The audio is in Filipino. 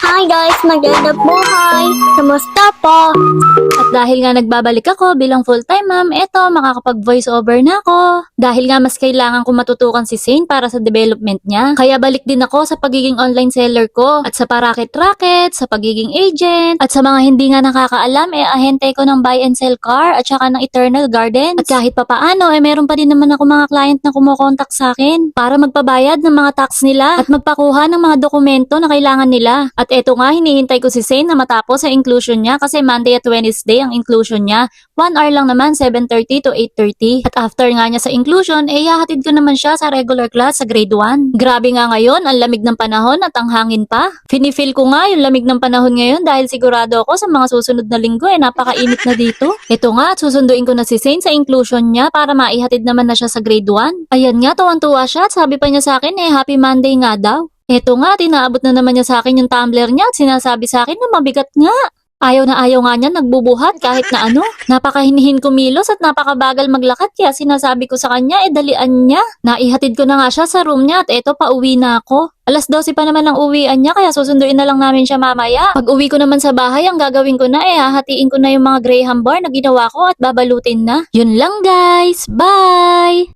Hi guys, magandang buhay! Kamusta po? At dahil nga nagbabalik ako bilang full-time ma'am, eto makakapag-voice over na ako. Dahil nga mas kailangan ko matutukan si Zane para sa development niya. Kaya balik din ako sa pagiging online seller ko at sa paraket-raket, sa pagiging agent, at sa mga hindi nga nakakaalam, ahente ko ng buy and sell car at saka ng Eternal Gardens. At kahit papaano, meron pa din naman ako mga client na kumukontak sa akin para magpabayad ng mga tax nila at magpakuha ng mga dokumento na kailangan nila. At eto nga, hinihintay ko si Zane na matapos sa inclusion niya kasi Monday at Wednesday ang inclusion niya. 1 hour lang naman, 7:30 to 8:30. At after nga niya sa inclusion, hahatid ko naman siya sa regular class sa grade 1. Grabe nga ngayon, ang lamig ng panahon at ang hangin pa. Finifeel ko nga yung lamig ng panahon ngayon dahil sigurado ako sa mga susunod na linggo napakainit na dito. Ito nga, susunduin ko na si Zane sa inclusion niya para maihatid naman na siya sa grade 1. Ayan nga, tuwang-tuwa siya at sabi pa niya sa akin happy Monday nga daw. Eto nga, tinaabot na naman niya sa akin yung tumbler niya at sinasabi sa akin na mabigat nga. Ayaw na ayaw nga niya nagbubuhat kahit na ano. Napakahinihin kumilos at napakabagal maglakad kaya sinasabi ko sa kanya dalian niya. Naihatid ko na nga siya sa room niya at eto pauwi na ako. 12:00 pa naman ang uwian niya kaya susunduin na lang namin siya mamaya. Pag uwi ko naman sa bahay ang gagawin ko na hahatiin ko na yung mga graham bar na ginawa ko at babalutin na. Yun lang guys. Bye!